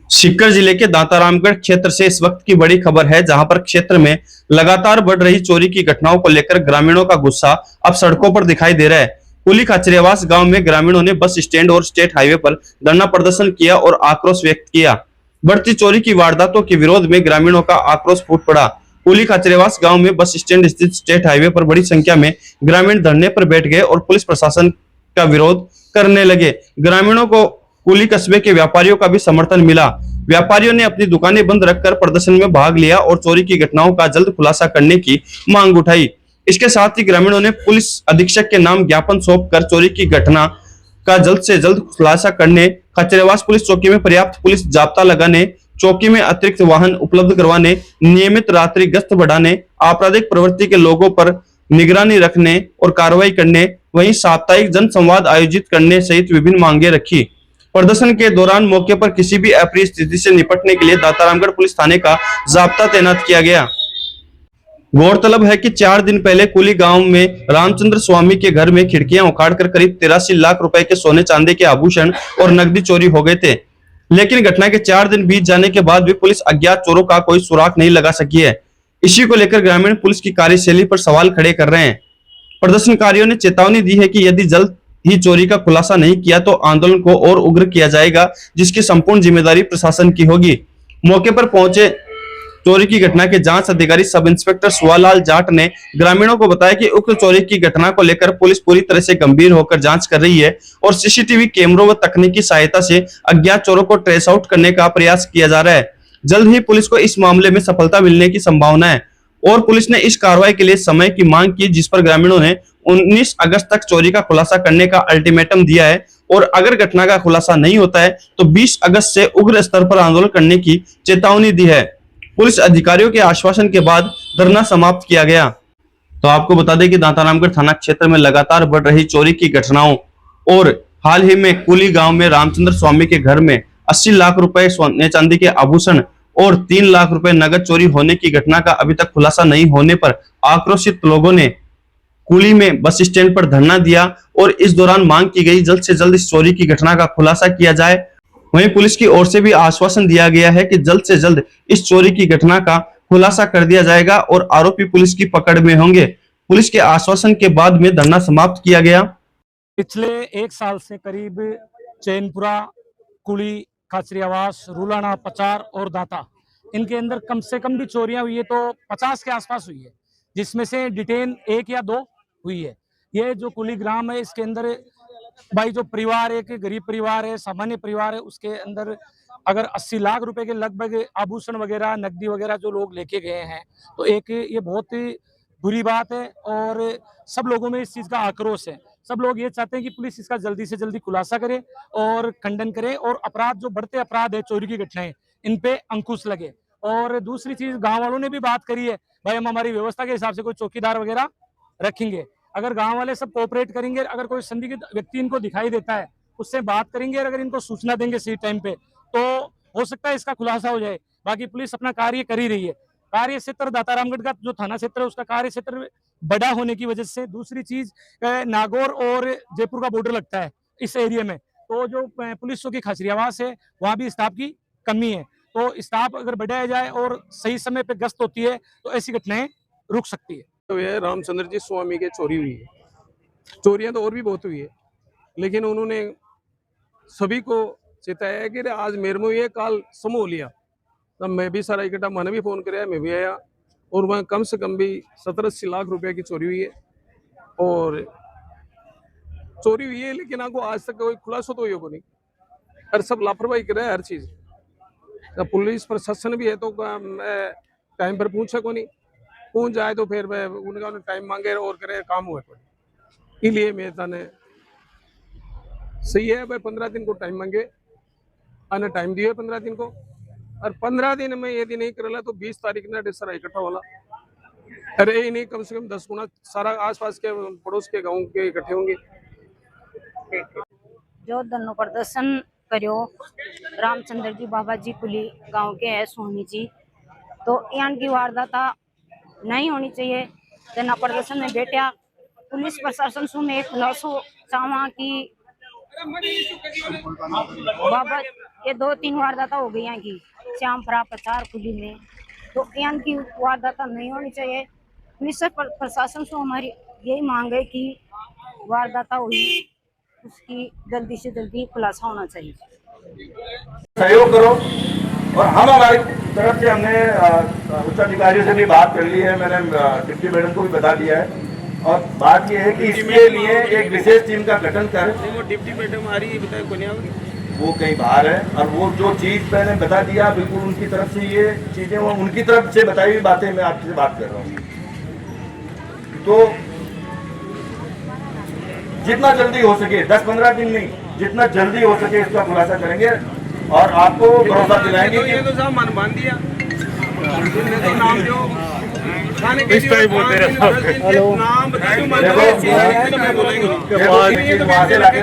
सीकर जिले के दांतारामगढ़ क्षेत्र से इस वक्त की बड़ी खबर है, जहां पर क्षेत्र में लगातार बढ़ रही चोरी की घटनाओं को लेकर ग्रामीणों का गुस्सा अब सड़कों पर दिखाई दे रहा है। कुली खाचरियावास गांव में ग्रामीणों ने बस स्टैंड और स्टेट हाईवे पर धरना प्रदर्शन किया और आक्रोश व्यक्त किया। बढ़ती चोरी की वारदातों के विरोध में ग्रामीणों का आक्रोश फूट पड़ा। कुली खाचरियावास गांव में बस स्टैंड स्थित स्टेट हाईवे पर बड़ी संख्या में ग्रामीण धरने पर बैठ गए और पुलिस प्रशासन का विरोध करने लगे। ग्रामीणों को कुली कस्बे के व्यापारियों का भी समर्थन मिला। व्यापारियों ने अपनी दुकानें बंद रखकर प्रदर्शन में भाग लिया और चोरी की घटनाओं का जल्द खुलासा करने की मांग उठाई। इसके साथ ही ग्रामीणों ने पुलिस अधीक्षक के नाम ज्ञापन सौंपकर चोरी की घटना का जल्द से जल्द खुलासा करने, खाचरियावास पुलिस चौकी में पर्याप्त पुलिस जाब्ता लगाने, चौकी में अतिरिक्त वाहन उपलब्ध करवाने, नियमित रात्रि गश्त बढ़ाने, आपराधिक प्रवृत्ति के लोगों पर निगरानी रखने और कार्रवाई करने, वहीं साप्ताहिक जनसंवाद आयोजित करने सहित विभिन्न मांगे रखी। प्रदर्शन के दौरान मौके पर किसी भी अप्रिय स्थिति से निपटने के लिए दातारामगढ़ पुलिस थाने का जाब्ता तैनात किया गया। गौरतलब है कि 4 दिन पहले कुली गांव में रामचंद्र स्वामी के घर में खिड़कियां उखाड़कर करीब 83 लाख रुपए के सोने चांदी के आभूषण और नकदी चोरी हो गए थे। लेकिन घटना के 4 दिन बीत जाने के बाद भी पुलिस अज्ञात चोरों का कोई सुराग नहीं लगा सकी है। इसी को लेकर ग्रामीण पुलिस की कार्यशैली पर सवाल खड़े कर रहे हैं। प्रदर्शनकारियों ने चेतावनी दी है कि यदि जल्द ही चोरी का खुलासा नहीं किया तो आंदोलन को और उग्र किया जाएगा, जिसकी संपूर्ण जिम्मेदारी प्रशासन की होगी। मौके पर पहुंचे चोरी की घटना के जांच अधिकारी सब इंस्पेक्टर सुवालाल जाट ने ग्रामीणों को बताया कि उक्त चोरी की घटना को लेकर पुलिस पूरी तरह से गंभीर होकर जांच कर रही है और सीसीटीवी कैमरों व तकनीकी सहायता से अज्ञात चोरों को ट्रेस आउट करने का प्रयास किया जा रहा है। जल्द ही पुलिस को इस मामले में सफलता मिलने की संभावना है और पुलिस ने इस कार्रवाई के लिए समय की मांग की, जिस पर ग्रामीणों ने 19 अगस्त तक चोरी का खुलासा करने का अल्टीमेटम दिया है और अगर घटना का खुलासा नहीं होता है तो 20 अगस्त से उग्र स्तर पर आंदोलन करने की चेतावनी दी है। पुलिस अधिकारियों के आश्वासन के बाद धरना समाप्त किया गया। तो आपको बता दें कि दांतारामगढ़ थाना क्षेत्र में लगातार बढ़ रही चोरी की घटनाओं और हाल ही में कुली गांव में रामचंद्र स्वामी के घर में 80 लाख रुपए सोने चांदी के आभूषण और 3 लाख रुपए नगद चोरी होने की घटना का अभी तक खुलासा नहीं होने पर आक्रोशित लोगों ने कुली में बस स्टैंड पर धरना दिया और इस दौरान मांग की गई जल्द से जल्द इस चोरी की घटना का खुलासा किया जाए। वहीं पुलिस की ओर से भी आश्वासन दिया गया है कि जल्द से जल्द इस चोरी की घटना का खुलासा कर दिया जाएगा और आरोपी पुलिस की पकड़ में होंगे। पुलिस के आश्वासन के बाद में धरना समाप्त किया गया। पिछले 1 साल से करीब चैनपुरा, कुली, खाचरियावास, रूलाना, पचार और दाता, इनके अंदर कम से कम भी चोरियां हुई है तो 50 के आसपास हुई है, जिसमें से डिटेन 1 या 2 हुई है। ये जो कुली ग्राम है इसके अंदर भाई जो परिवार है, गरीब परिवार है, सामान्य परिवार है, उसके अंदर अगर 80 लाख रुपए के लगभग आभूषण वगैरह, नकदी वगैरह जो लोग लेके गए हैं, तो एक ये बहुत ही बुरी बात है और सब लोगों में इस चीज का आक्रोश है। सब लोग ये चाहते हैं कि पुलिस इसका जल्दी से जल्दी खुलासा करे और खंडन करे और अपराध, जो बढ़ते अपराध है, चोरी की घटनाएं, इन पे अंकुश लगे। और दूसरी चीज, गांव वालों ने भी बात करी है, भाई हम हमारी व्यवस्था के हिसाब से कोई चौकीदार वगैरह रखेंगे। अगर गांव वाले सब कोऑपरेट करेंगे, अगर कोई संदिग्ध व्यक्ति इनको दिखाई देता है, उससे बात करेंगे और अगर इनको सूचना देंगे सही टाइम पे, तो हो सकता है इसका खुलासा हो जाए। बाकी पुलिस अपना कार्य कर ही रही है। कार्य क्षेत्र दातारामगढ़ का जो थाना क्षेत्र है, उसका कार्य क्षेत्र बड़ा होने की वजह से, दूसरी चीज नागौर और जयपुर का बॉर्डर लगता है इस एरिया में, तो जो पुलिस चौकी खाचरियावास है वहां भी स्टाफ की कमी है। तो स्टाफ अगर बढ़ाया जाए और सही समय पे गश्त होती है तो ऐसी घटनाएं रुक सकती है। तो ये रामचंद्र जी स्वामी के चोरी हुई है। चोरियां तो और भी बहुत हुई है, लेकिन उन्होंने सभी को चेताया है कि आज मेरे में हुई है, काल समूह लिया। तब मैं भी सारा इकट्ठा, मैंने भी फोन कराया, मैं भी आया और वहाँ कम से कम भी 17-80 लाख रुपए की चोरी हुई है और चोरी हुई है, लेकिन आपको आज तक कोई खुलासा तो हो नहीं। हर सब लापरवाही कर रहे हैं हर चीज। पुलिस प्रशासन भी है तो टाइम पर पूछा को नहीं, पूछ जाए तो फिर उनका टाइम मांगे और करे काम हुए कोई। इसलिए मैं ताने सही है भाई 15 दिन को टाइम मांगे, आने टाइम दिए 15 दिन को, और 15 दिन में यदि नहीं करला तो 20 तारीख ना सारा इकट्ठा होला। अरे ही नहीं, कम से कम 10 गुना सारा आसपास के पड़ोस के गाँव के इकट्ठे होंगे। जो धरना प्रदर्शन करो रामचंद्र जी बाबा जी कुली गांव के है स्वामी जी, तो यहाँ की वारदात नहीं होनी चाहिए। धरना प्रदर्शन में बैठा पुलिस प्रशासन से मैं खुलासो चाहवा कि बाबा ये 2-3 वारदात हो गई यहाँ की श्यामपुरा प्रचार कुली में, तो यहाँ की वारदात नहीं होनी चाहिए। निश्चित प्रशासन से हमारी यही मांग है कि वारदात हुई उसकी जल्दी से जल्दी खुलासा होना चाहिए। सहयोग करो। और हम हमारी तरफ से हमने उच्च अधिकारियों से भी बात कर ली है, मैंने डिप्टी मैडम को भी बता दिया है। और बात यह है कि इसके लिए एक विशेष टीम का गठन कर, वो डिप्टी मैडम आ रही है, बताए को वो कहीं बाहर है, और वो जो चीज मैंने बता दिया बिल्कुल उनकी तरफ से ये चीजें, वो उनकी तरफ से बताई हुई बातें मैं आपसे बात कर रहा हूँ। तो जितना जल्दी हो सके, 10-15 दिन नहीं, जितना जल्दी हो सके इसका खुलासा करेंगे और आपको भरोसा दिलाएंगे कि तो साहब मन बांध दिया तो नाम जो खाने के इस टाइप होते हेलो नाम बता दो मैं बोलेंगे वहां से लाके